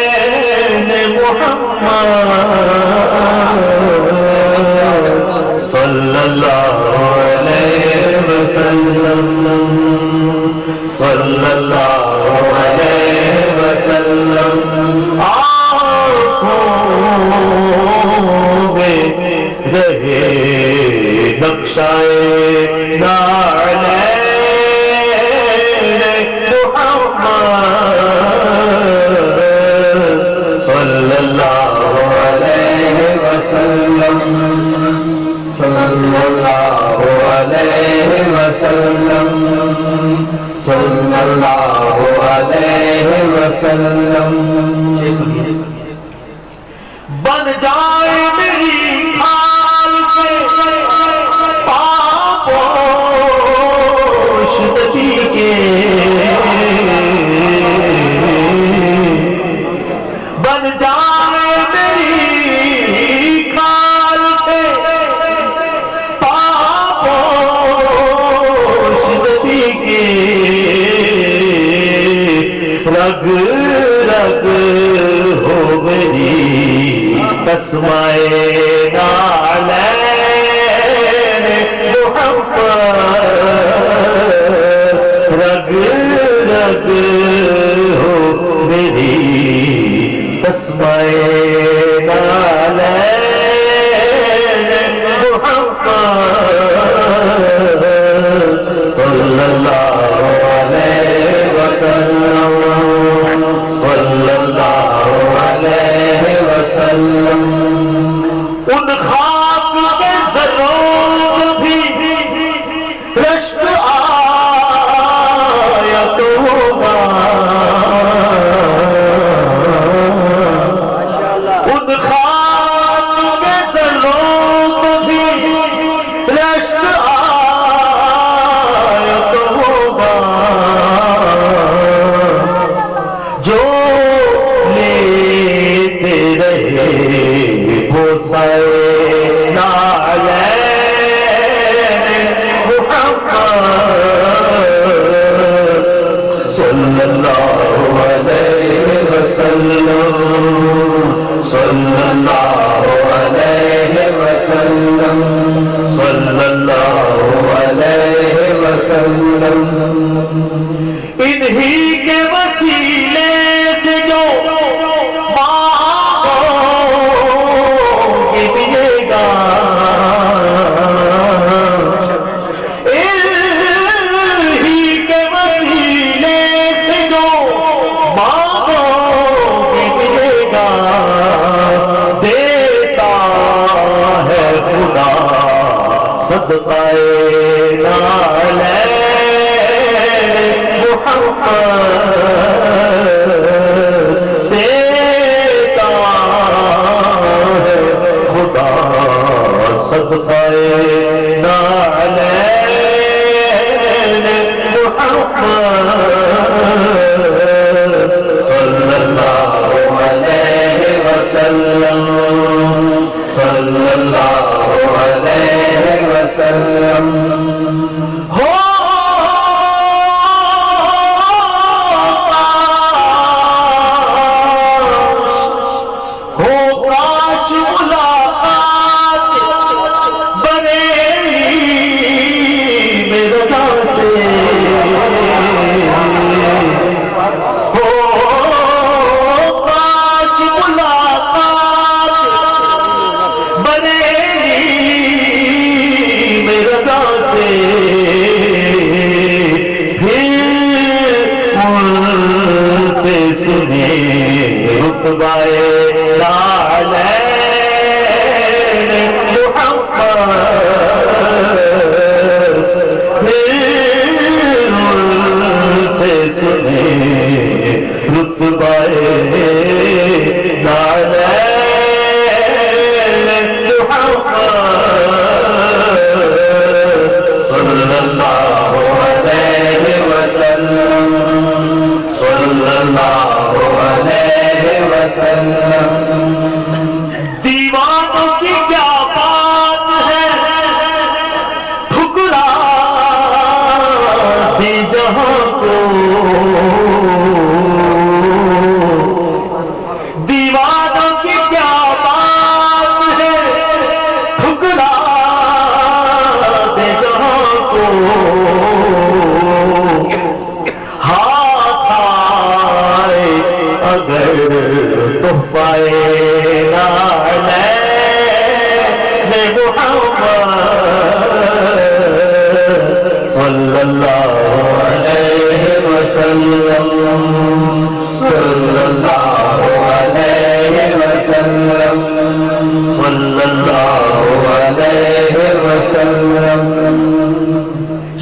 نعلین محمد صلی اللہ علیہ وسلم صلی اللہ علیہ وسلم آنکھوں میں رہے نقشائے نعلین محمد صلی اللہ علیہ وسلم صلی اللہ علیہ وسلم صلی اللہ علیہ وسلم بن جائے میری حال سے پاپوش نبی کے بن جائے میری حال سے پاپوش نبی کے رگ رگ ہو میری تسمائے نعلین محمد رگ رگ ہو میری تسمائے نعلین محمد صلی اللہ علیہ وسلم صلی اللہ علیہ وسلم ان خاک کے ذروں بھی رشک آیا تو ہوگا ان خاک کے ذروں بھی رشک آیا تو ہوگا جو لیتے رہے وہ سائے نعلین محمد صلی اللہ علیہ وسلم صلی اللہ علیہ وسلم صلی اللہ علیہ وسلم انہی کے وسیلے سے جو مانگو گے ملے گا انہی کے وسیلے سے جو مانگو گے ملے گا دیتا ہے خدا صدقہ نعلین محمد دیتا ہے خدا صدقہ نعلین محمد صلی اللہ علیہ وسلم صلی اللہ علیہ وسلم رتبائے نعلین محمد سے سنے رتبائے نعلین محمد صلی اللہ علیہ وسلم صلی اللہ علیہ وسلم دیوانوں کی کیا بات ہے ٹھکرا دی جہاں جہاں کو دیوانوں کی کیا بات ہے ٹھکرا دے جہاں کو ہاتھ آئے اگر تحفہ صلی اللہ علیہ وسلم صلی اللہ علیہ وسلم صلی اللہ علیہ وسلم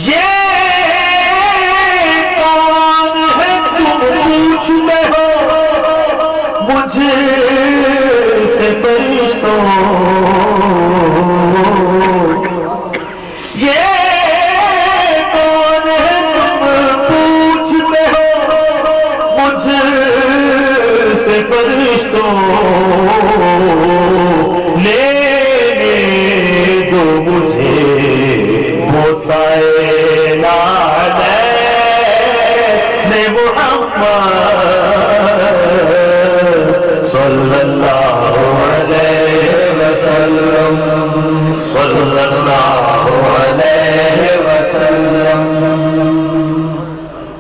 یہ کون ہے تم پوچھتے ہو مجھ سے فرشتوں فرشتوں لینے دو مجھے موسیٰ نعلین محمد صلی اللہ علیہ وسلم صلی اللہ علیہ وسلم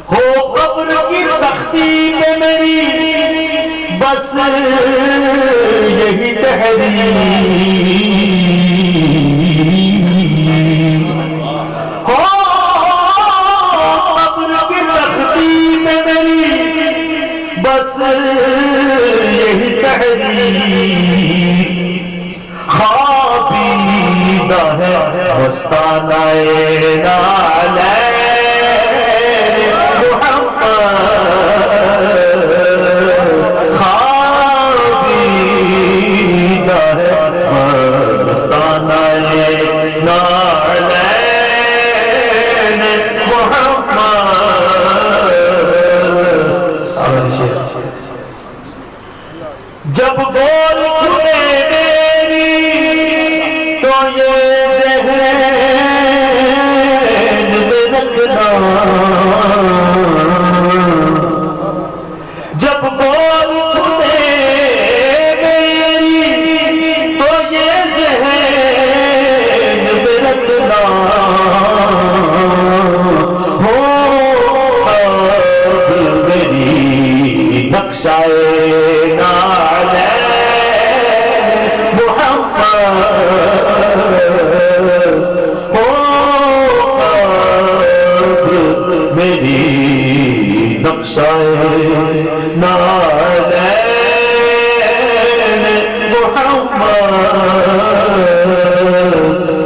ہو قبر کی تختی پہ میری بس یہی تحریر ہو قبر کی تختی میں میری بس یہی تحریر خوابیدہ ہے مستانہ نعلین جب بول کھلے میری تو یہ ذہن میں رکھنا جب بول کھلے میری تو یہ ذہن میں رکھنا ہو میری نقشہ میری نقشہ نعلین محمد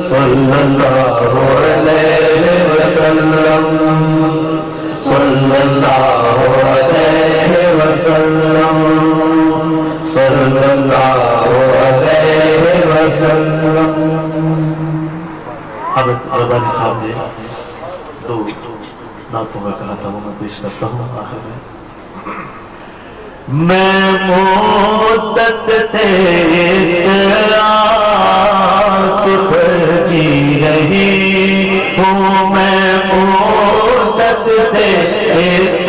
صلی اللہ علیہ وسلم صلی اللہ علیہ وسلم صلی اللہ علیہ وسلم حضرت ربانی صاحب نے دو نعتوں میں کہا تھا وہ میں پیش کرتا ہوں آخر میں مدت سے اس آس پر جی رہی ہوں میں مدت سے اس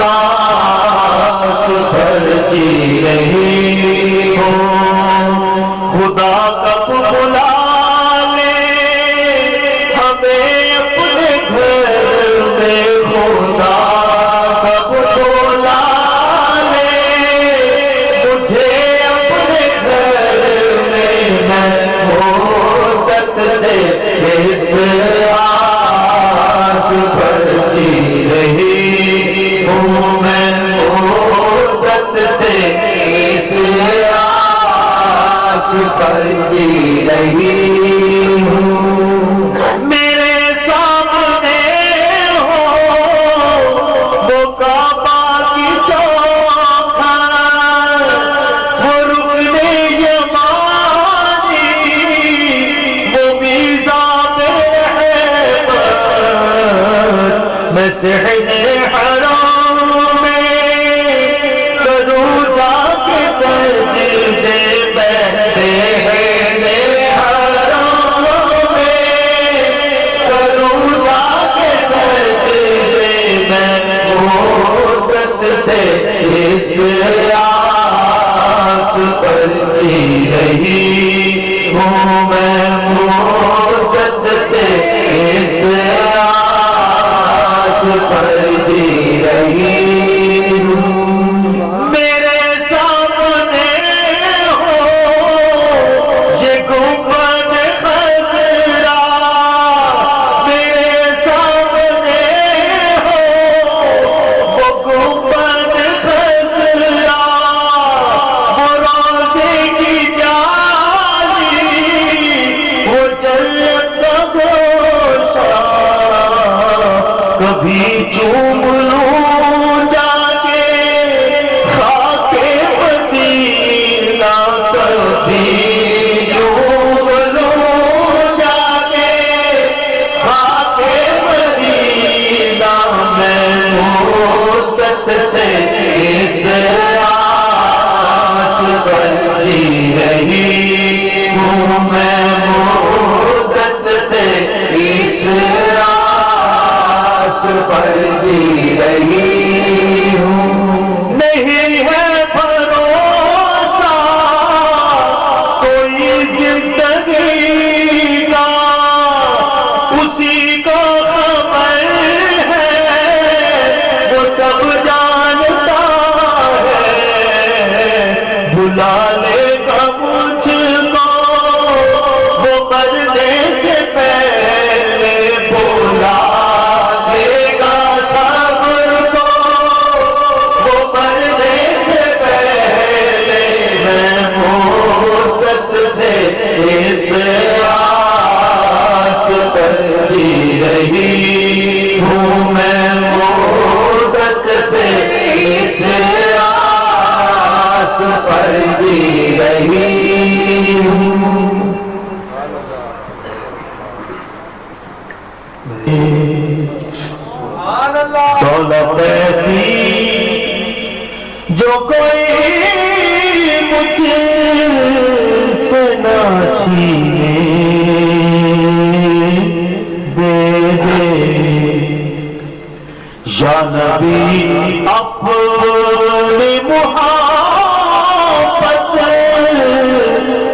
آس پر جی رہی ہوں خدا کب بلا لے ہمیں اپنے گھر میں خدا کب بلا لے مجھے اپنے گھر میں مدت سے اس آس پر جی رہی ہوں میں مدت سے اس آس پر جی رہی ہوں میرے سامنے ہو وہ کعبہ کی چوکھٹ وہ رکن یمانی وہ میزان رحمت میں صحن حرام میں کروں جا کے سجدے بیٹھے حرام میں کروں جا کے سجدے پر جی رہی ہوں میرے سامنے ہو یہ گنبد خضرا، میرے سامنے ہو وہ گنبد خضرا، وہ روزے کی جالی، وہ جنت کا گوشہ، کبھی چوم لوں جا کے خاک مدینہ، کبھی چوم لوں جا کے خاک مدینہ، میں مدت سے اس آس پر جی رہی ہوں، میں مدت سے اس آس پر جی رہی ہوں، نہیں ہے بھروسہ کوئی زندگی کا، اسی کو خبر ہے وہ سب جانتا ہے، بلا لے گا مجھ کو وہ مرنے سے پہلے، بلا لے گا صبر کو وہ مرنے سے پہلے، میں مدت سے اس آس پر جی رہی ہوں، میں مدت سے اس آس پر جی رہی ہوں۔ دولت ایسی جو کوئی مجھ سے نہ چھینے، دے دے یا نبی اپنی محبت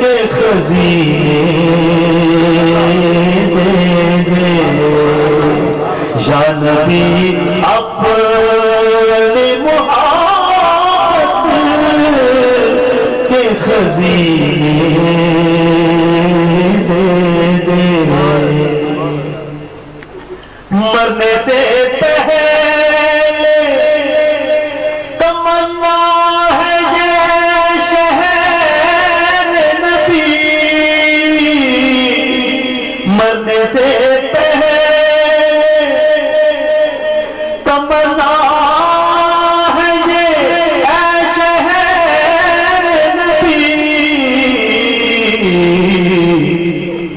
کے خزینے، دے دے یا نبی اپنی محبت کے خزینے، دے دے مرنے سے پہلے تمنا ہے یہ شہر نبی، مرنے سے پہلے تمنا ہے یہ اے شہر نبی،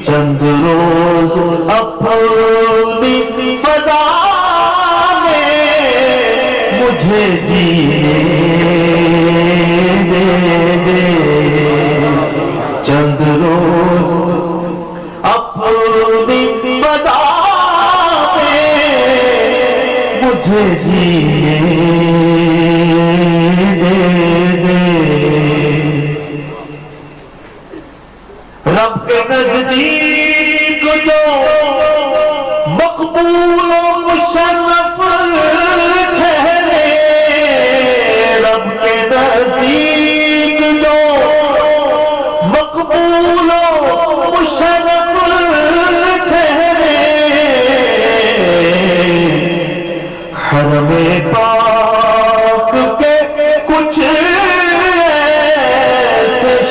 چند روز اپنی فضا میں مجھے جینے دے دے، چند روز اپنی فضا میں مجھے جینے دے دے، رب کے نزدیک جو مقبول و مشرف چہرے، رب کے نزدیک جو مقبول و مشرف چہرے، حرم پاک کے کچھ ایسے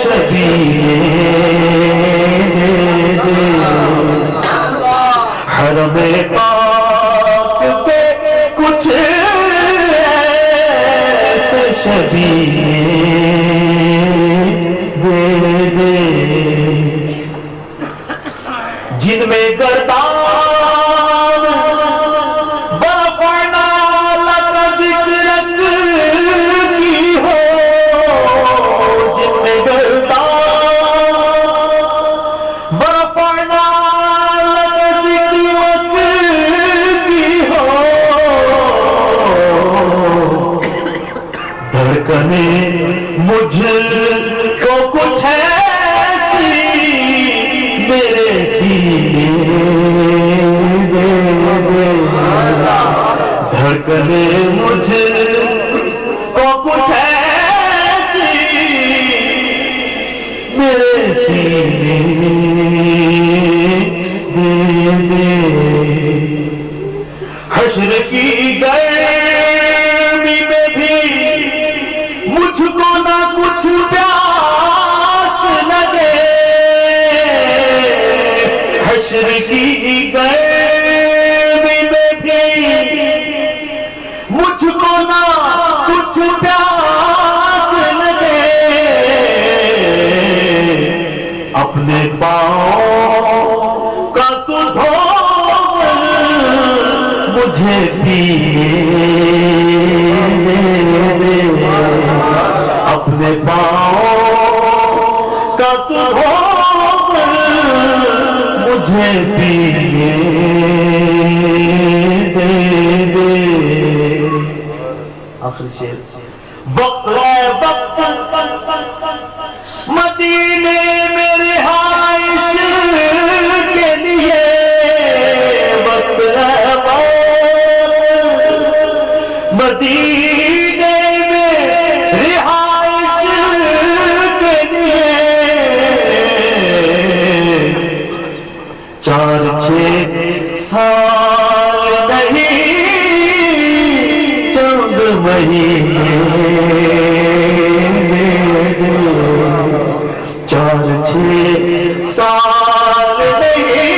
شبیہ، حرم پاک کے کچھ ایسے شبیہ، دے دے جن میں گردان برفنا لک ذکرک کی ہو، جن میں گردان برفنا لک ذکرک کی ہو، دھڑکنیں مجھ کو کچھ ایسی میرے سینے دے دے، دھڑکن مجھ کو کچھ ایسی میرے سینے دے دے، حشر کی گرمی میں بھی مجھ کو نہ کچھ پیاس لگے، حشر کی گرمی میں بھی مجھ کو نہ کچھ پیاس لگے، اپنے پاؤں کا تو دھول مجھے پیے دے، اپنے پاؤں کا تو دھول مجھے پیے دے دے۔ آخری شعر، وقت ہے وقت مدینے میں رہائش کے لیے، وقت ہے وقت مدینے میں رہائش کے لیے، 4-6 سال نہیں چند مہینے، 4-6 سال نہیں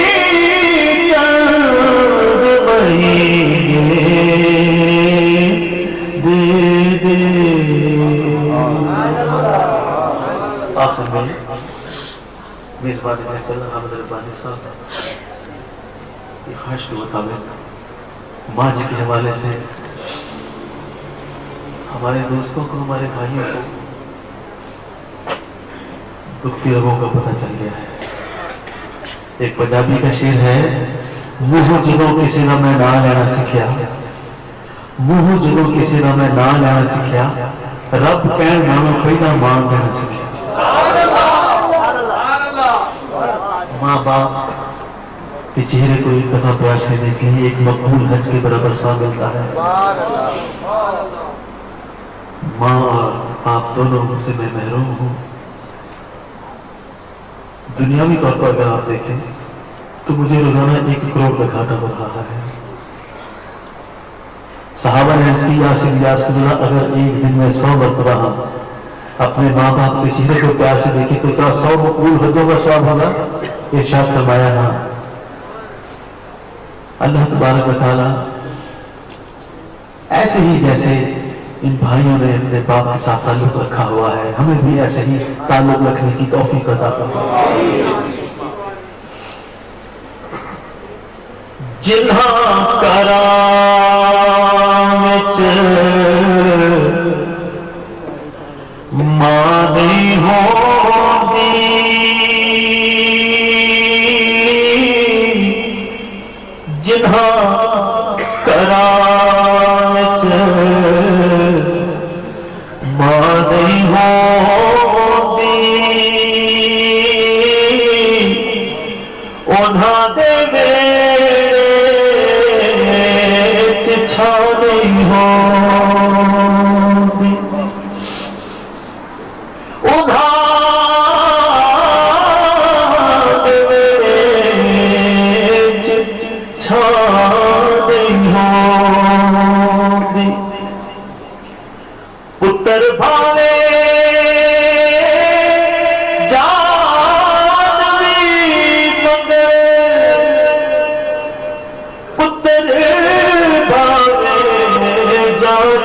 چند مہینے دے دے۔ آخر میں میزبان محترم حامد ربانی صاحب کی خواہش کے مطابق ماں جی کے حوالے سے ہمارے دوستوں کو، ہمارے بھائیوں کو دکھتی رگوں کا پتہ چل گیا ہے۔ ایک پنجابی کا شعر ہے، منہ جنوں کسی نہ میں نہ لینا سیکھیا، منہ جنوں کسی نہ میں نہ لینا سیکھیا، رب کہن ناموں پہلا ماں لینا سیکھیا۔ ماں باپ کے چہرے کو ایک دفعہ پیار سے دیکھیں، ایک مقبول حج کے برابر ثواب ملتا ہے۔ ماں اور آپ دونوں سے میں محروم ہوں۔ دنیاوی طور پر اگر آپ دیکھیں تو مجھے روزانہ 1 کروڑ کا گھاٹا ہو رہا ہے۔ صحابہ نے عرض کی، یا رسول اللہ، اگر ایک دن میں 100 مرتبہ ہم اپنے ماں باپ کے چہرے کو پیار سے دیکھیں تو کیا 100 مقبول حجوں کا ثواب ہوگا؟ ارشاد فرمایا ہاں۔ اللہ تبارک و تعالیٰ ایسے ہی جیسے ان بھائیوں نے اپنے باپ کے ساتھ تعلق رکھا ہوا ہے، ہمیں بھی ایسے ہی تعلق رکھنے کی توفیق عطا فرمائے۔ جنہاں کرام وچ ماں نہیں ہوندی، جنہاں کرام وچ ماں نہیں ہوندی، انہاں دے وچ چھا نہیں ہوندی، انہاں دے وچ چھا نہیں ہوندی، پتر بھاوے جان بھی مگر، پتر بھاوے جان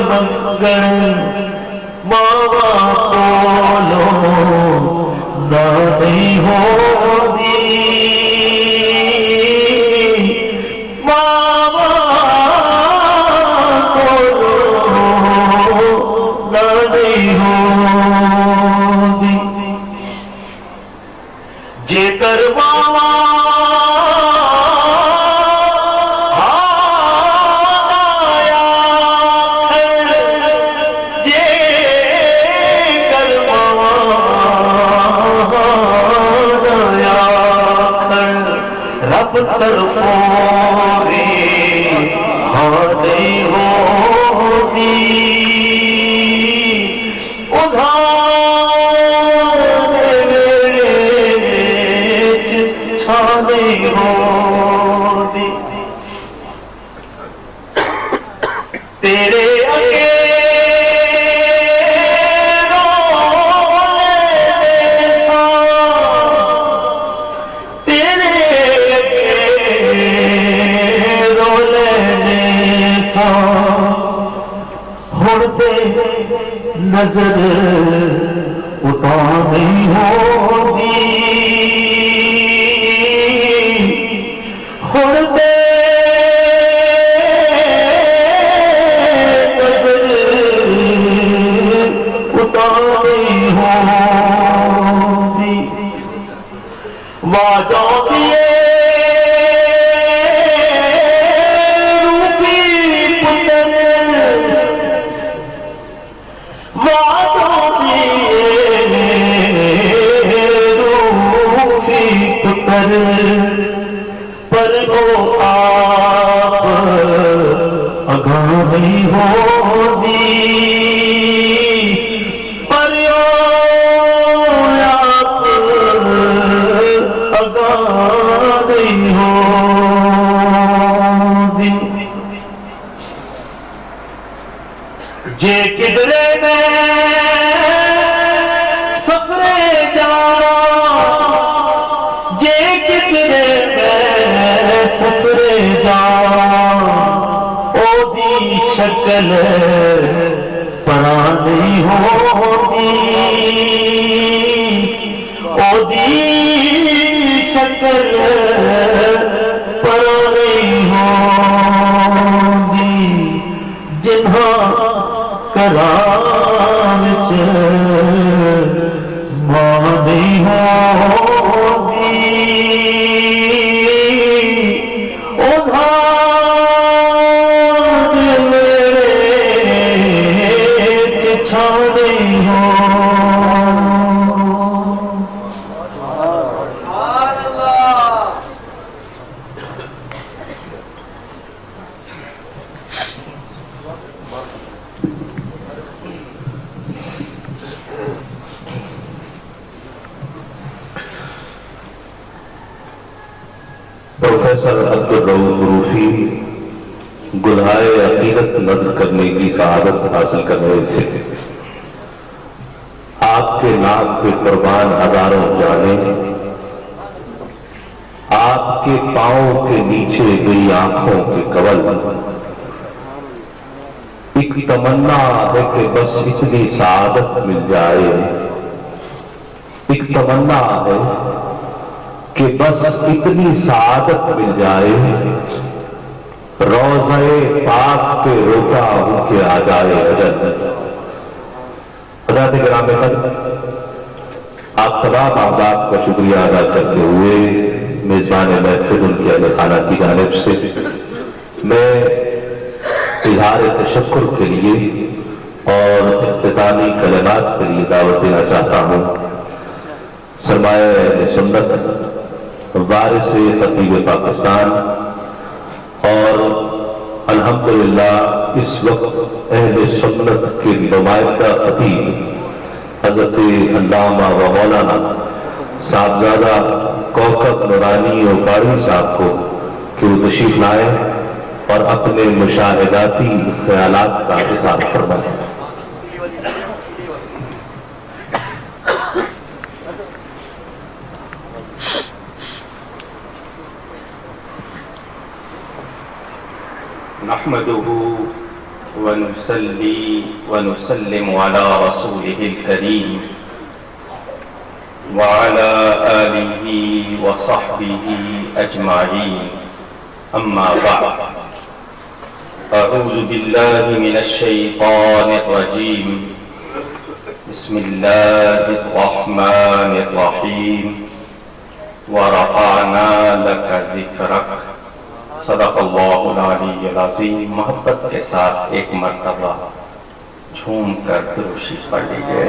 مگر، ماں باپ کولوں نہ نہیں ہوندی، ماں باپ کولوں نہ نہیں ہوندی، جے کر ماں چھانے ہوتی ادھارے ویلے چھانے ہوتی تیرے نظر اتاری ہوگی ہردے نظر اتاری ہوگی واجوں دیے پر وہ آپ اگانی ہوگی پر آپ اگانی ہوگی جے کدرے میں سفرے جانا سفرے جا او دی شکل پرانی ہوگی او دی شکل پرانی ہوگی جنہاں کرام مانی ہوگی پروفیسر عبدالرؤف روفی گلہائے عقیدت نظر کرنے کی سعادت حاصل کر رہے تھے. آپ کے نام پہ قربان ہزاروں جانے، آپ کے پاؤں کے نیچے گئی آنکھوں کے کول. ایک تمنا ہے کہ بس اتنی سعادت مل جائے، ایک تمنا ہے کہ بس اتنی سعادت مل جائے، روضہ پاک پہ روتا ہوں کہ آ جائے اجل. حضرات کرام آپ تمام احباب کا شکریہ ادا کرتے ہوئے میزبان محفل ان کے اہل خانہ کی جانب سے میں اظہار تشکر کے لیے اور اختتامی کلمات کے لیے دعوت دینا چاہتا ہوں سرمایہ اہل سنت، وارث خطیب پاکستان، اور الحمدللہ اس وقت اہل سنت کے نمائندہ خطیب حضرت علامہ و مولانا صاحبزادہ کوکب نورانی اوکاری صاحب کو کہ وہ تشریف لائے اور اپنے مشاہداتی خیالات کا اظہار فرمائیں. نحمده ونصلي ونسلم على رسوله الكريم وعلى آله وصحبه أجمعين. أما بعد، أعوذ بالله من الشيطان الرجيم. بسم الله الرحمن الرحيم. ورفعنا لك ذكرك. صدق اللہ العلی العظیم. محبت کے ساتھ ایک مرتبہ جھوم کر دروشی پڑھ لیجئے.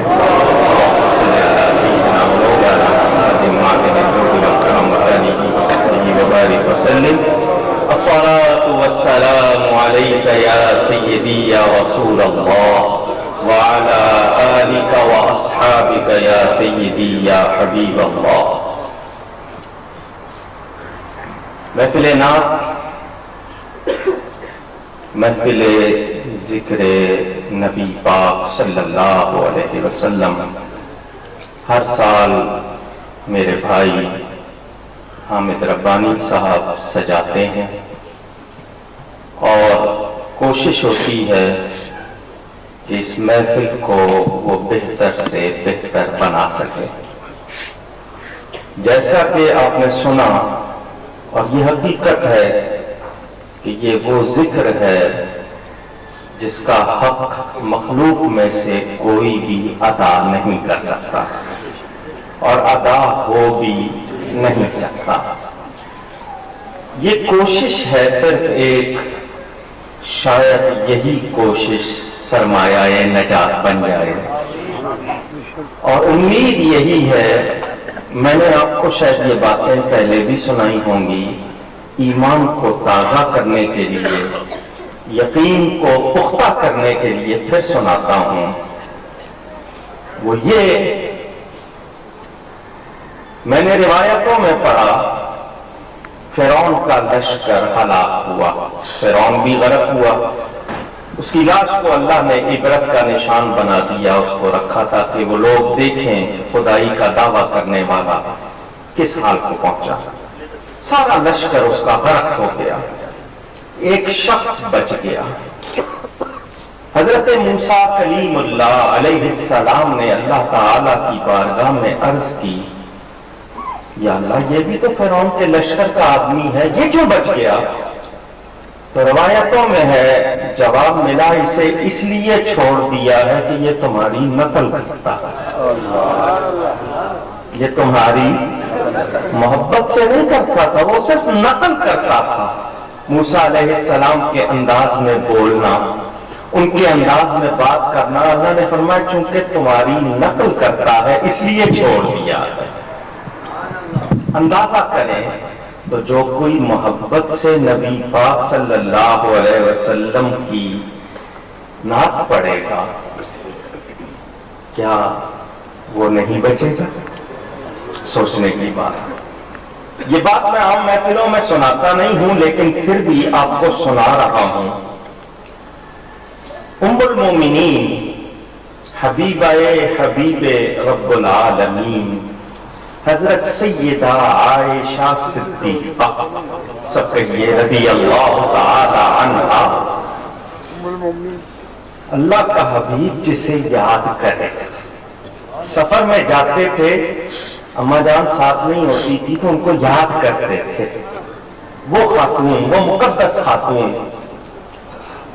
الصلاة والسلام عليك يا سيدي يا رسول الله وعلى آلك وأصحابك يا سيدي يا حبيب الله. محفل نعت محفل ذکر نبی پاک صلی اللہ علیہ وسلم ہر سال میرے بھائی حامد ربانی صاحب سجاتے ہیں اور کوشش ہوتی ہے کہ اس محفل کو وہ بہتر سے بہتر بنا سکے. جیسا کہ آپ نے سنا اور یہ حقیقت ہے کہ یہ وہ ذکر ہے جس کا حق مخلوق میں سے کوئی بھی ادا نہیں کر سکتا اور ادا ہو بھی نہیں سکتا. یہ کوشش ہے صرف ایک، شاید یہی کوشش سرمایہ نجات بن جائے اور امید یہی ہے. میں نے آپ کو شاید یہ باتیں پہلے بھی سنائی ہوں گی. ایمان کو تازہ کرنے کے لیے، یقین کو پختہ کرنے کے لیے پھر سناتا ہوں. وہ یہ، میں نے روایتوں میں پڑھا فرعون کا لشکر ہلاک ہوا، فرعون بھی غرق ہوا. اس کی لاش کو اللہ نے عبرت کا نشان بنا دیا، اس کو رکھا تھا کہ وہ لوگ دیکھیں خدائی کا دعویٰ کرنے والا کس حال کو پہنچا. سارا لشکر اس کا غرق ہو گیا، ایک شخص بچ گیا. حضرت موسیٰ کلیم اللہ علیہ السلام نے اللہ تعالی کی بارگاہ میں عرض کی، یا اللہ یہ بھی تو فرعون کے لشکر کا آدمی ہے، یہ کیوں بچ گیا؟ تو روایتوں میں ہے جواب ملا، اسے اس لیے چھوڑ دیا ہے کہ یہ تمہاری نقل کرتا ہے، یہ تمہاری محبت سے نہیں کرتا تھا، وہ صرف نقل کرتا تھا. موسیٰ علیہ السلام کے انداز میں بولنا، ان کے انداز میں بات کرنا، اللہ نے فرمایا چونکہ تمہاری نقل کرتا ہے اس لیے چھوڑ دیا ہے. اندازہ کریں تو جو کوئی محبت سے نبی پاک صلی اللہ علیہ وسلم کی نعت پڑھے گا، کیا وہ نہیں بچے گا؟ سوچنے کی بات. یہ بات میں عام محفلوں میں سناتا نہیں ہوں، لیکن پھر بھی آپ کو سنا رہا ہوں. ام المومنین حبیبہ حبیب رب العالمین حضرت سیدہ عائشہ صدیقہ صفیہ رضی اللہ تعالی عنہا، اللہ کا حبیب جسے یاد کرے. سفر میں جاتے تھے، اما جان ساتھ نہیں ہوتی تھی تو ان کو یاد کرتے تھے. وہ خاتون، وہ مقدس خاتون،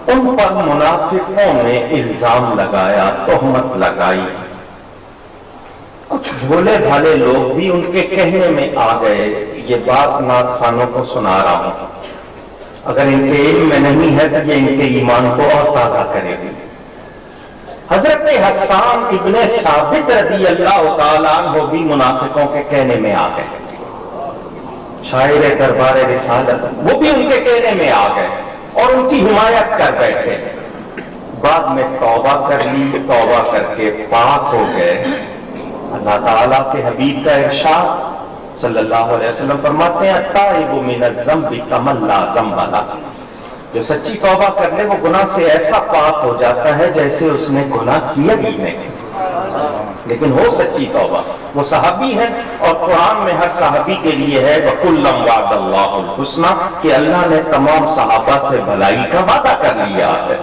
ان پر منافقوں نے الزام لگایا، تہمت لگائی. کچھ بھولے بھالے لوگ بھی ان کے کہنے میں آ گئے. یہ بات نعت خوانوں کو سنا رہا ہوں، اگر ان کے علم میں نہیں ہے تو یہ ان کے ایمان کو اور تازہ کرے گی. حضرت حسان ابن ثابت رضی اللہ تعالیٰ عنہ بھی منافقوں کے کہنے میں آ گئے. شاعر دربار رسالت، وہ بھی ان کے کہنے میں آ گئے اور ان کی حمایت کر بیٹھے. بعد میں توبہ کر لی، توبہ کر کے پاک ہو گئے. اللہ تعالیٰ کے حبیب کا ارشاد صلی اللہ علیہ وسلم فرماتے ہیں التائب من الذنب کمن لا ذنب لہ، جو سچی توبہ کر لے وہ گناہ سے ایسا پاک ہو جاتا ہے جیسے اس نے گناہ کیا ہی نہیں. لیکن ہو سچی توبہ. وہ صحابی ہے اور قرآن میں ہر صحابی کے لیے ہے وَكُلًّا وَعَدَ اللَّهُ الْحُسْنَىٰ، کہ اللہ نے تمام صحابہ سے بھلائی کا وعدہ کر لیا ہے.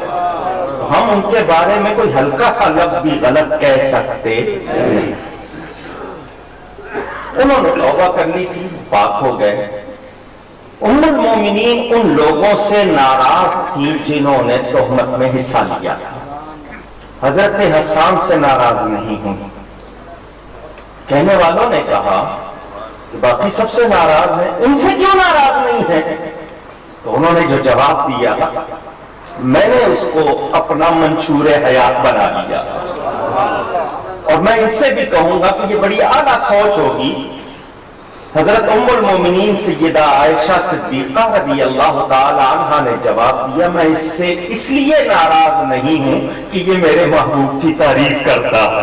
ہم ان کے بارے میں کوئی ہلکا سا لفظ بھی غلط کہہ سکتے نہیں. انہوں نے توبہ کر لی تھی، پاک ہو گئے. ام المومنین ان لوگوں سے ناراض تھی جنہوں نے تہمت میں حصہ لیا تھا. حضرت حسان سے ناراض نہیں ہوں. کہنے والوں نے کہا کہ باقی سب سے ناراض ہیں، ان سے کیوں ناراض نہیں ہیں؟ تو انہوں نے جو جواب دیا میں نے اس کو اپنا منشور حیات بنا لیا. اور میں ان سے بھی کہوں گا کہ یہ بڑی اعلیٰ سوچ ہوگی حضرت ام المومنین سیدہ عائشہ صدیقہ رضی اللہ تعالی عنہا نے جواب دیا میں اس سے اس لیے ناراض نہیں ہوں کہ یہ میرے محبوب کی تعریف کرتا ہے.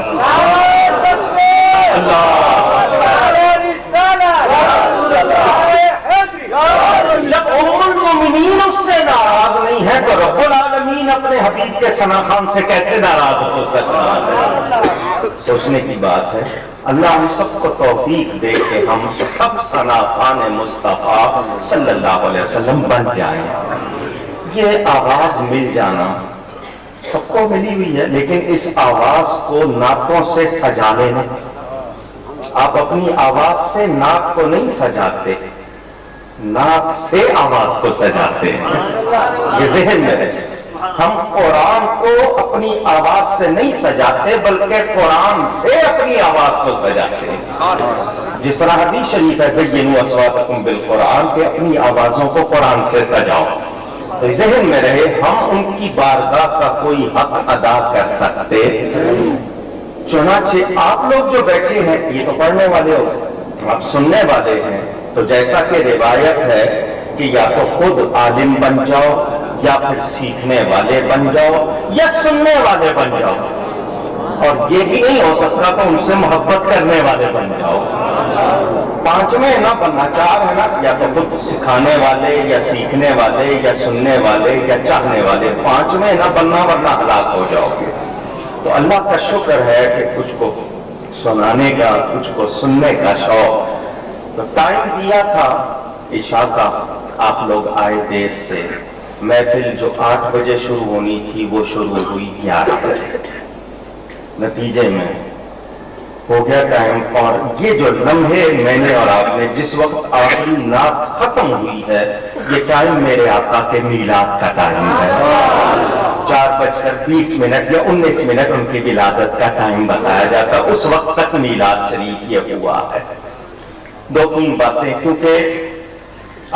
جب ام المومنین اس سے ناراض نہیں ہے تو رب العالمین اپنے حبیب کے ثنا خان سے کیسے ناراض ہو سکتا ہے؟ سوچنے کی بات ہے. اللہ ہم سب کو توفیق دے کہ ہم سب ثنا خان مصطفیٰ صلی اللہ علیہ وسلم بن جائیں. یہ آواز مل جانا سب کو ملی ہوئی ہے، لیکن اس آواز کو ناکوں سے سجا لینا. آپ اپنی آواز سے ناک کو نہیں سجاتے، ناک سے آواز کو سجاتے ہیں. یہ ذہن میں ہے. ہم قرآن کو اپنی آواز سے نہیں سجاتے بلکہ قرآن سے اپنی آواز کو سجاتے ہیں. جس طرح حدیث شریف ہے زینوا اصواتکم بالقرآن کہ اپنی آوازوں کو قرآن سے سجاؤ. تو ذہن میں رہے ہم ان کی بارگاہ کا کوئی حق ادا کر سکتے. چنانچہ آپ لوگ جو بیٹھے ہیں یہ تو پڑھنے والے ہو، آپ سننے والے ہیں. تو جیسا کہ روایت ہے کہ یا تو خود عالم بن جاؤ یا پھر سیکھنے والے بن جاؤ یا سننے والے بن جاؤ، اور یہ بھی نہیں ہو سکتا تو ان سے محبت کرنے والے بن جاؤ. پانچویں نہ بننا. چار ہے نا، یا تو خود سکھانے والے یا سیکھنے والے یا سننے والے یا چاہنے والے. پانچویں نہ بننا ورنہ ہلاک ہو جاؤ گے. تو اللہ کا شکر ہے کہ کچھ کو سنانے کا کچھ کو سننے کا شوق. تو ٹائم دیا تھا عشاء کا، آپ لوگ آئے دیر سے. محفل جو 8 بجے شروع ہونی تھی وہ شروع ہوئی 11 بجے. نتیجے میں ہو گیا ٹائم. اور یہ جو لمحے میں نے اور آپ نے جس وقت آخری نعت ختم ہوئی ہے یہ ٹائم میرے آقا کے میلاد کا ٹائم ہے. 4:20 یا 19 ان کی ولادت کا ٹائم بتایا جاتا. اس وقت تک میلاد شریف یہ ہوا ہے. 2-3 باتیں، کیونکہ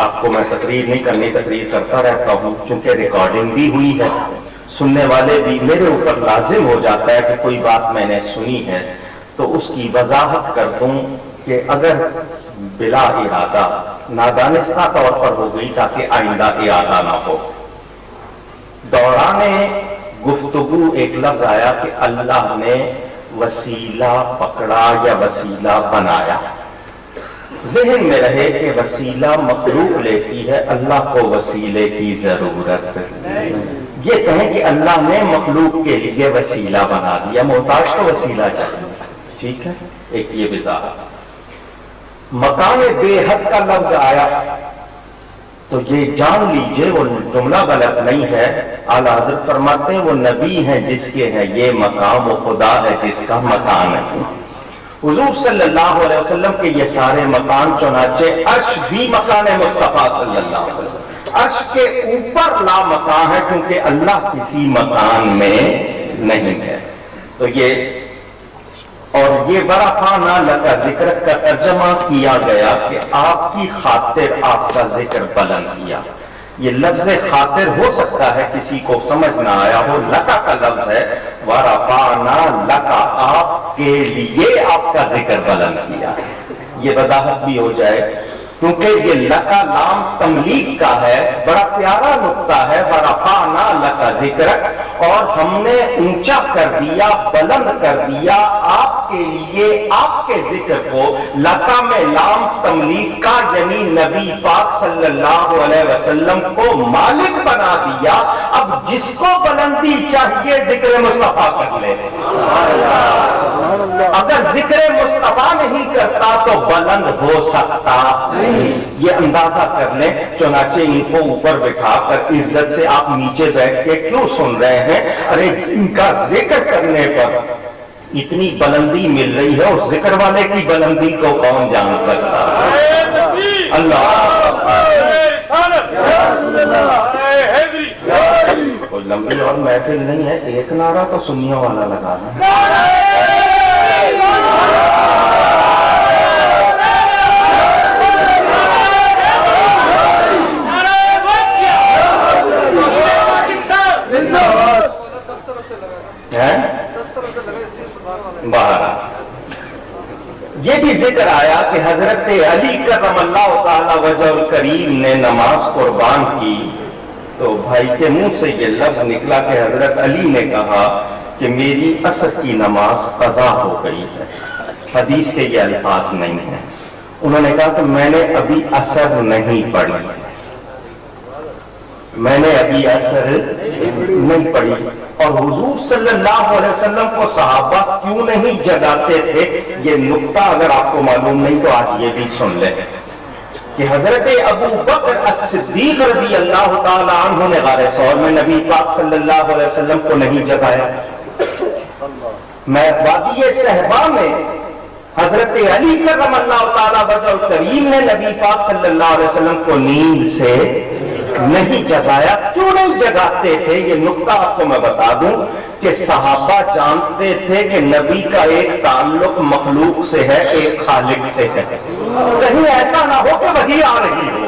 آپ کو میں تقریر نہیں کرنی، تقریر کرتا رہتا ہوں. چونکہ ریکارڈنگ بھی ہوئی ہے، سننے والے بھی، میرے اوپر لازم ہو جاتا ہے کہ کوئی بات میں نے سنی ہے تو اس کی وضاحت کر دوں کہ اگر بلا ارادہ نادانستہ طور پر ہو گئی تاکہ آئندہ ارادہ نہ ہو. دوران گفتگو ایک لفظ آیا کہ اللہ نے وسیلہ پکڑا یا وسیلہ بنایا. ذہن میں رہے کہ وسیلہ مخلوق لیتی ہے، اللہ کو وسیلے کی ضرورت ہے. یہ کہیں کہ اللہ نے مخلوق کے لیے وسیلہ بنا دیا، محتاج کو وسیلہ چاہیے. ٹھیک ہے، ایک یہ وضاحت. مکان بے حد کا لفظ آیا تو یہ جان لیجئے وہ جملہ غلط نہیں ہے. اعلیٰ حضرت فرماتے ہیں وہ نبی ہیں جس کے ہیں یہ مقام، وہ خدا ہے جس کا مکان ہے. حضور صلی اللہ علیہ وسلم کے یہ سارے مکان، چنانچہ عرش بھی مکان مصطفیٰ صلی اللہ علیہ وسلم. عرش کے اوپر لا مکان ہے کیونکہ اللہ کسی مکان میں نہیں ہے. تو یہ اور یہ ورفعنا لک ذکرک کا ترجمہ کیا گیا کہ آپ کی خاطر آپ کا ذکر بلند کیا. یہ لفظ خاطر ہو سکتا ہے کسی کو سمجھ نہ آیا ہو. لکا کا لفظ ہے، ورفعنا لکا، آپ کے لیے آپ کا ذکر بلند کیا. یہ وضاحت بھی ہو جائے کیونکہ یہ لکا لام تملیغ کا ہے. بڑا پیارا نقطہ ہے، ورفعنا لکا ذکرک، اور ہم نے اونچا کر دیا، بلند کر دیا آپ کے لیے آپ کے ذکر کو. لکا میں لام تملیغ کا، یعنی نبی پاک صلی اللہ علیہ وسلم کو مالک بنا دیا. اب جس کو بلندی چاہیے ذکر مصطفیٰ کر لے. اگر ذکر مصطفیٰ نہیں کرتا تو بلند ہو سکتا نہیں. یہ اندازہ کر لیں. چنانچہ ان کو اوپر بٹھا کر عزت سے آپ نیچے بیٹھ کے کیوں سن رہے ہیں؟ ارے ان کا ذکر کرنے پر اتنی بلندی مل رہی ہے، اور ذکر والے کی بلندی کو کون جان سکتا؟ اللہ. کوئی لمبی اور محفل نہیں ہے، ایک نعرہ تو سنیوں والا لگانا ہے. باہر یہ بھی ذکر آیا کہ حضرت علی کرم اللہ تعالی وجہ الکریم نے نماز قربان کی تو بھائی کے منہ سے یہ لفظ نکلا کہ حضرت علی نے کہا کہ میری عصر کی نماز قضا ہو گئی ہے. حدیث کے یہ الفاظ نہیں ہیں. انہوں نے کہا کہ میں نے ابھی عصر نہیں پڑھی، میں نے ابھی عصر نہیں پڑھی. اور حضور صلی اللہ علیہ وسلم کو صحابہ کیوں نہیں جگاتے تھے، یہ نقطہ اگر آپ کو معلوم نہیں تو آج یہ بھی سن لیں کہ حضرت ابو بکر الصدیق رضی اللہ تعالی عنہ نے غار ثور میں نبی پاک صلی اللہ علیہ وسلم کو نہیں جگایا. میں وادی صحبا میں حضرت علی کرم اللہ تعالی وجہ الکریم نے نبی پاک صلی اللہ علیہ وسلم کو نیند سے نہیں جگایا. کیوں نہیں جگاتے تھے، یہ نقطہ آپ کو میں بتا دوں کہ صحابہ جانتے تھے کہ نبی کا ایک تعلق مخلوق سے ہے، ایک خالق سے ہے. کہیں ایسا نہ ہو کہ وہی آ رہی ہو،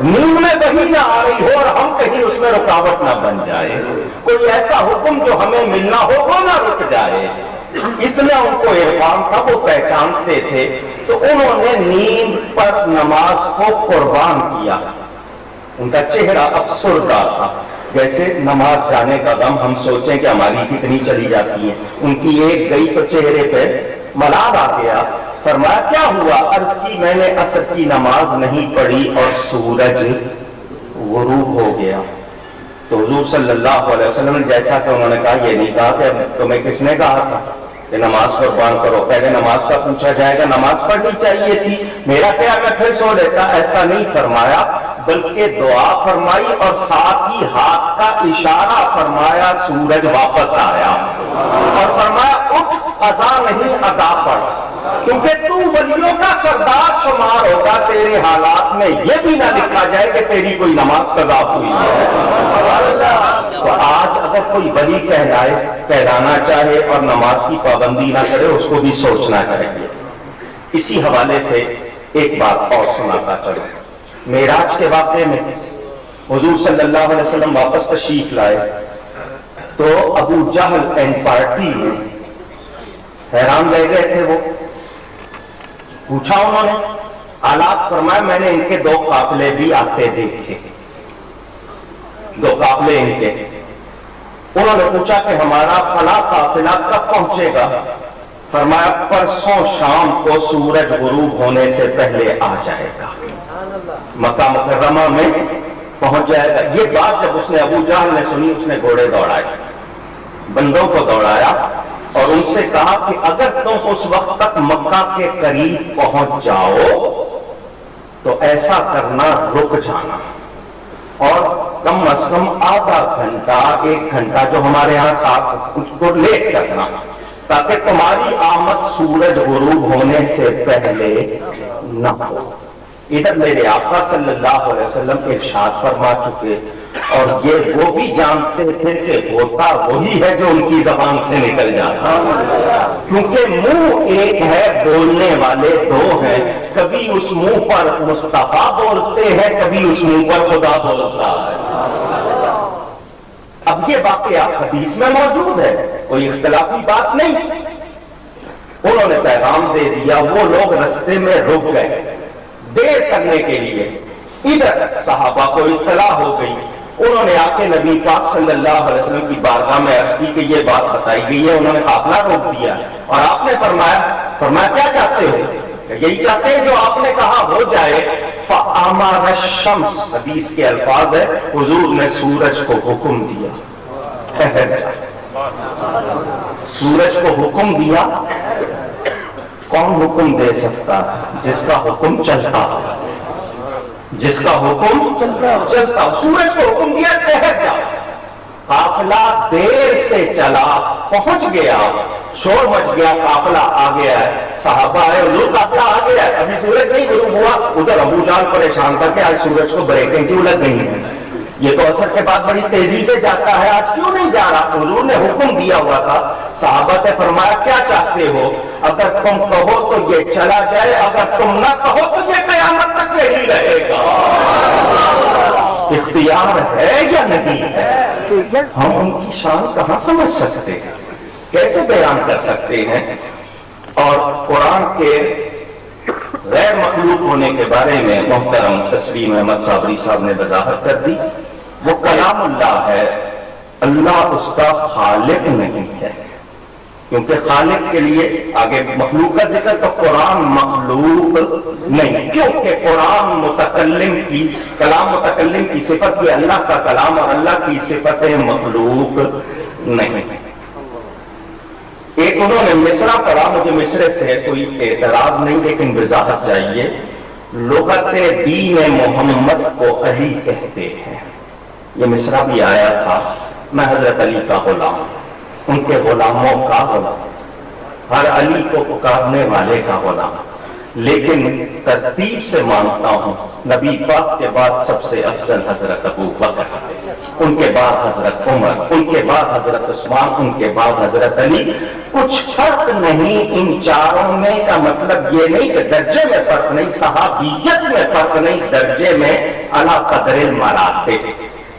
نیند میں وہی نہ آ رہی ہو اور ہم کہیں اس میں رکاوٹ نہ بن جائے. کوئی ایسا حکم جو ہمیں ملنا ہو وہ نہ رک جائے. اتنا ان کو احترام تھا، وہ پہچانتے تھے. تو انہوں نے نیند پر نماز کو قربان کیا. ان کا چہرہ افسردہ تھا، جیسے نماز جانے کا غم ہم سوچیں کہ ہماری کتنی چلی جاتی ہے. ان کی ایک گئی تو چہرے پہ ملال آ گیا. فرمایا کیا ہوا؟ عرض کی میں نے عصر کی نماز نہیں پڑھی اور سورج غروب ہو گیا. تو حضور صلی اللہ علیہ وسلم نے جیسا کہ انہوں نے کہا، یہ نہیں کہا کہ تمہیں کس نے کہا تھا کہ نماز قربان کرو، پہلے نماز کا پوچھا جائے گا، نماز پڑھنی چاہیے تھی، میرا کیا میں پھر سو لیتا. ایسا نہیں فرمایا، بلکہ دعا فرمائی اور ساتھ ہی ہاتھ کا اشارہ فرمایا. سورج واپس آیا اور فرمایا اٹھ، قضا نہیں ادا پڑھ، کیونکہ تو ولیوں کا سردار شمار ہوگا. تیرے حالات میں یہ بھی نہ لکھا جائے کہ تیری کوئی نماز قضا ہوئی ہے. تو آج اگر کوئی ولی کہلانا چاہے اور نماز کی پابندی نہ کرے، اس کو بھی سوچنا چاہیے. اسی حوالے سے ایک بات اور سناتا چلو. معراج کے واقعے میں حضور صلی اللہ علیہ وسلم واپس تشریف لائے تو ابو جہل اینڈ پارٹی میں حیران رہ گئے تھے. وہ پوچھا انہوں نے، حالات فرمایا میں نے ان کے 2 قافلے بھی آتے دیکھے، 2 قافلے ان کے. انہوں نے پوچھا کہ ہمارا فلاں قافلہ کب پہنچے گا؟ فرمایا پرسوں شام کو سورج غروب ہونے سے پہلے آ جائے گا، مکہ مکرمہ میں پہنچ جائے گا. یہ بات جب اس نے ابو جہل نے سنی، اس نے گھوڑے دوڑائے، بندوں کو دوڑایا اور ان سے کہا کہ اگر تم اس وقت تک مکہ کے قریب پہنچ جاؤ تو ایسا کرنا، رک جانا اور کم از کم آدھا گھنٹہ 1 گھنٹہ جو ہمارے ہاں ساتھ اس کو لیٹ کرنا، تاکہ تمہاری آمد سورج غروب ہونے سے پہلے نہ ہو. ادھر میرے آقا صلی اللہ علیہ وسلم ارشاد فرما چکے اور یہ وہ بھی جانتے تھے کہ ہوتا وہی ہے جو ان کی زبان سے نکل جاتا، کیونکہ منہ ایک ہے، بولنے والے 2 ہیں. کبھی اس منہ پر مصطفیٰ بولتے ہیں، کبھی اس منہ پر خدا بولتا ہے. اب یہ واقعہ حدیث میں موجود ہے، کوئی اختلافی بات نہیں. انہوں نے پیغام دے دیا، وہ لوگ رستے میں رک گئے دیر کرنے کے لیے. ادھر صحابہ کو اطلاع ہو گئی، انہوں نے آ کے نبی پاک صلی اللہ علیہ وسلم کی بارگاہ میں عرض کی کہ یہ بات بتائی گئی ہے. انہوں نے قافلہ روک دیا اور آپ نے فرمایا کیا چاہتے ہو؟ یہی چاہتے ہیں جو آپ نے کہا ہو جائے. فَأَمَرَ الشَّمْسَ، حدیث کے الفاظ ہے، حضور نے سورج کو حکم دیا ٹھہر جا. سورج کو حکم دیا. کون حکم دے سکتا ہے؟ جس کا حکم چلتا ہو، جس کا حکم چلتا ہو. سورج کو حکم دیا ٹھہر جا. قافلہ دیر سے چلا، پہنچ گیا، شور مچ گیا، قافلہ آ گیا ہے. صحابہ ہے، حضور قافلہ آ گیا ہے، ابھی سورج نہیں غروب ہوا. ادھر ابو جہل پریشان تھا کہ آج سورج کو بریکیں کیوں لگ گئی ہیں، یہ تو اثر کے بعد بڑی تیزی سے جاتا ہے، آج کیوں نہیں جا رہا؟ حضور نے حکم دیا ہوا تھا. صحابہ سے فرمایا کیا چاہتے ہو؟ اگر تم کہو تو یہ چلا جائے، اگر تم نہ کہو تو یہ قیامت تک یہی رہے گا. اختیار ہے یا نہیں ہے؟ ہم ان کی شان کہاں سمجھ سکتے ہیں، کیسے بیان کر سکتے ہیں؟ اور قرآن کے غیر مخلوق ہونے کے بارے میں محترم تسلیم احمد صابری صاحب نے وضاحت کر دی. وہ کلام اللہ ہے، اللہ اس کا خالق نہیں ہے، کیونکہ خالق کے لیے آگے مخلوق کا ذکر، تو قرآن مخلوق نہیں، کیونکہ قرآن متکلم کی کلام متکلم کی صفت ہے، اللہ کا کلام اور اللہ کی صفت مخلوق نہیں. ایک انہوں نے مصرع پڑھا، مجھے مصرے سے کوئی اعتراض نہیں لیکن وضاحت چاہیے. لغت دین محمد کو علی کہتے ہیں، یہ مصرع بھی آیا تھا. میں حضرت علی کا غلام، ان کے غلاموں کا غلام، ہر علی کو پکارنے والے کا غلام، لیکن ترتیب سے مانتا ہوں نبی پاک کے بعد سب سے افضل حضرت ابو بکر، ان کے بعد حضرت عمر، ان کے بعد حضرت عثمان، ان کے بعد حضرت علی. کچھ فرق نہیں ان چاروں میں، کا مطلب یہ نہیں کہ درجے میں فرق نہیں، صحابیت میں فرق نہیں، درجے میں اعلیٰ قدر المراتب.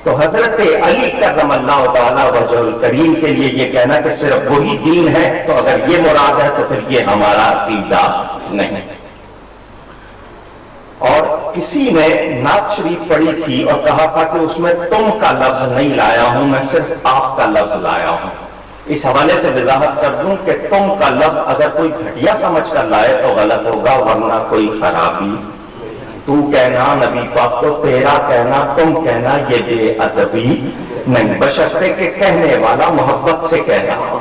تو حضرت علی کرم اللہ تعالی وجہ الکریم کے لیے یہ کہنا کہ صرف وہی دین ہے، تو اگر یہ مراد ہے تو پھر یہ ہمارا عقیدہ نہیں. اور کسی نے نعت شریف پڑھی تھی اور کہا تھا کہ اس میں تم کا لفظ نہیں لایا ہوں، میں صرف آپ کا لفظ لایا ہوں. اس حوالے سے وضاحت کر دوں کہ تم کا لفظ اگر کوئی گھٹیا سمجھ کر لائے تو غلط ہوگا، ورنہ کوئی خرابی. تو کہنا نبی پاک کو، تیرا کہنا، تم کہنا، یہ بے ادبی نہیں، بشرطے کہ کہنے والا محبت سے کہہ رہا ہو،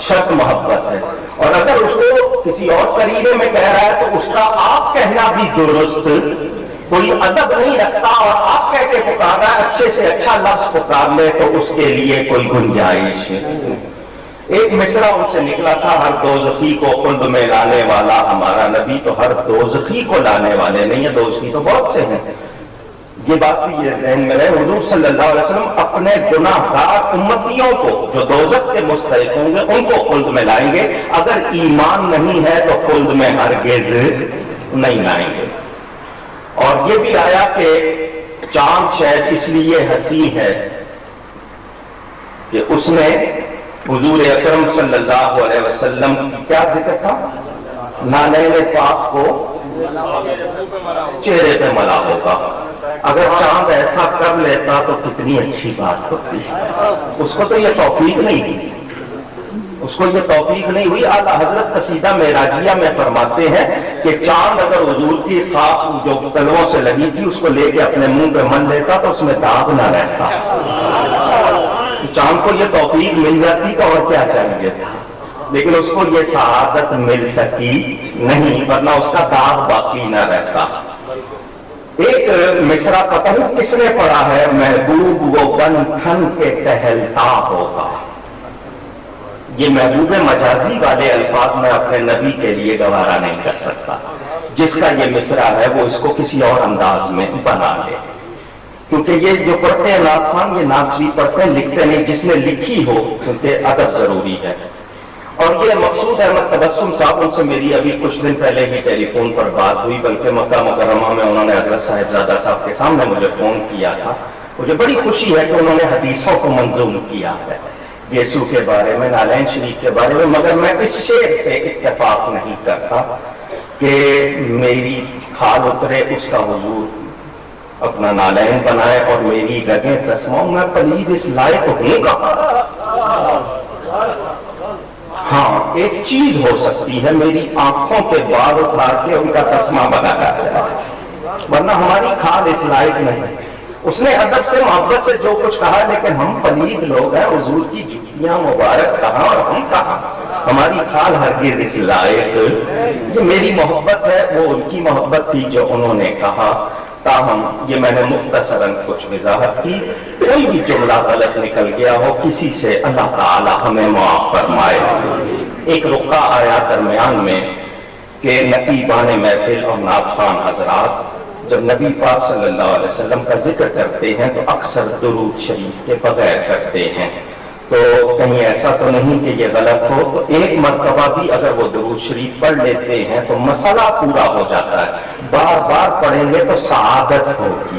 شرط محبت ہے. اور اگر اس کو کسی اور طریقے میں کہہ رہا ہے تو اس کا آپ کہنا بھی درست، کوئی ادب نہیں رکھتا اور آپ کہہ کے پکار رہا ہے، اچھے سے اچھا لفظ پکار لے تو اس کے لیے کوئی گنجائش. ایک مصرع ان سے نکلا تھا، ہر دوزخی کو خلد میں لانے والا ہمارا نبی. تو ہر دوزخی کو لانے والے نہیں ہے، دوزخی تو بہت سے ہیں. یہ بات بھی یہ ذہن میں رہے، حضور صلی اللہ علیہ وسلم اپنے گناہ گار امتیوں کو جو دوزخ کے مستحق ہوں گے ان کو خلد میں لائیں گے. اگر ایمان نہیں ہے تو خلد میں ہرگز نہیں لائیں گے. اور یہ بھی آیا کہ چاند شاید اس لیے ہنسی ہے کہ اس نے حضور اکرم صلی اللہ علیہ وسلم کی کیا ذکر تھا، نالین پاک کو چہرے پہ ملا ہوگا. اگر چاند ایسا کر لیتا تو کتنی اچھی بات ہوتی. اس کو تو یہ توفیق نہیں ہوئی، اس کو یہ توفیق نہیں ہوئی. اعلیٰ حضرت قصیدہ معراجیہ میں فرماتے ہیں کہ چاند اگر حضور کی خاک جو تلووں سے لگی تھی اس کو لے کے اپنے منہ پہ من لیتا تو اس میں داغ نہ رہتا. چاند کو یہ توفیق مل جاتی تو اور کیا چاہیے تھا، لیکن اس کو یہ سعادت مل سکی نہیں، ورنہ اس کا داغ باقی نہ رہتا. ایک مصرع پتہ نہیں کس نے پڑھا ہے، محبوب وہ بن ٹھن کے ٹہلتا ہوگا. یہ محبوب مجازی والے الفاظ میں اپنے نبی کے لیے گوارا نہیں کر سکتا. جس کا یہ مصرع ہے وہ اس کو کسی اور انداز میں بنا لے، کیونکہ یہ جو پڑھتے ہیں نعت خوان، یہ نعت شریف پڑھتے ہیں، لکھتے نہیں. جس نے لکھی ہو کیونکہ ادب ضروری ہے. اور یہ مقصود احمد تبسم صاحب، ان سے میری ابھی کچھ دن پہلے ہی ٹیلی فون پر بات ہوئی، بلکہ مکہ مکرمہ میں انہوں نے حضرت صاحبزادہ صاحب کے سامنے مجھے فون کیا تھا. مجھے بڑی خوشی ہے کہ انہوں نے حدیثوں کو منظوم کیا ہے، یسوع کے بارے میں، نالین شریف کے بارے میں. مگر میں اس شعر سے اتفاق نہیں کرتا کہ میری کھال اترے اس کا حضور اپنا نالین بنائے اور میری رگیں تسماؤں. میں پلید اس لائق ہوں کہاں. ہاں ایک چیز ہو سکتی ہے، میری آنکھوں کے بال اٹھا کے ان کا تسمہ بنا کر دیا، ورنہ ہماری کھال اس لائق نہیں. اس نے ادب سے محبت سے جو کچھ کہا، لیکن ہم پلید لوگ ہیں. حضور کی جوتیاں مبارک کہاں اور ہم کہاں، ہماری کھال ہرگز اس لائق. یہ میری محبت ہے، وہ ان کی محبت تھی جو انہوں نے کہا. تاہم یہ میں نے مختصراً کچھ وضاحت کی. کوئی بھی جملہ غلط نکل گیا ہو کسی سے، اللہ تعالی ہمیں معاف فرمائے. ایک رقعہ آیا درمیان میں کہ نقیبان محفل اور نعت خوان حضرات جب نبی پاک صلی اللہ علیہ وسلم کا ذکر کرتے ہیں تو اکثر درود شریف کے بغیر کرتے ہیں. تو کہیں ایسا تو نہیں کہ یہ غلط ہو، تو ایک مرتبہ بھی اگر وہ درود شریف پڑھ لیتے ہیں تو مسئلہ پورا ہو جاتا ہے. بار بار پڑھیں گے تو سعادت ہوگی.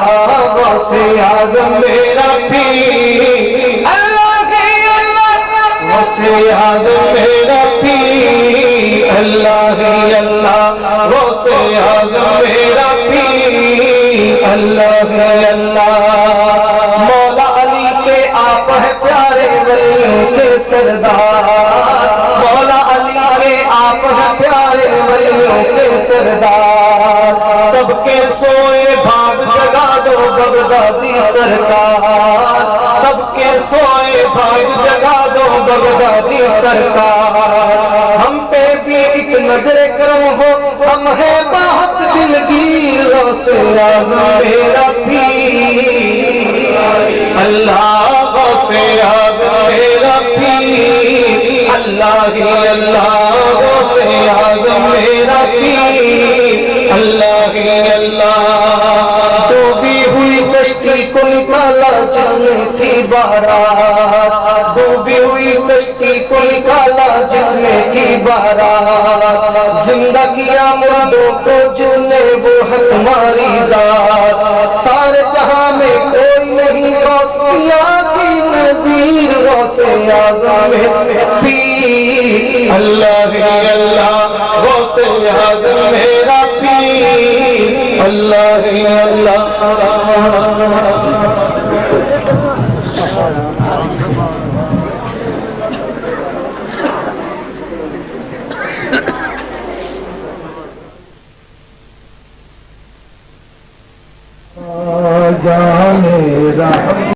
اللہ غوث اعظم میرا پیر اللہ غوث اعظم میرا پیر اللہ غوث اعظم میرا پیر اللہ مولا علی کے آپ ہے پیارے ولیوں کے سردار مولا علی کے آپ ہے پیارے ولیوں کے سردار سب کے سوئے بھاگ جگا دو بغدادی سرکار سب کے سوئے بھاگ جگا دو بغدادی سرکار ہم پہ بھی ایک نظر کرم ہو ہم ہیں بہت دلگیر غوث اعظم میرا پیر اللہ غوث اعظم میرا پیر اللہ غوث اعظم میرا پیر اللہ ڈوبی ہوئی کشتی کو نکالا جس میں تھی بارات ڈوبی ہوئی کشتی کو نکالا جس میں تھی بارات زندہ کیا مردوں کو جس نے وہ ہے تمہاری ذات سارے جہاں میں کوئی نہیں غوثیہ کی نظیر غوث اعظم میرا پیر اللہ غوث اعظم میرا پیر اللہ جانے رحمت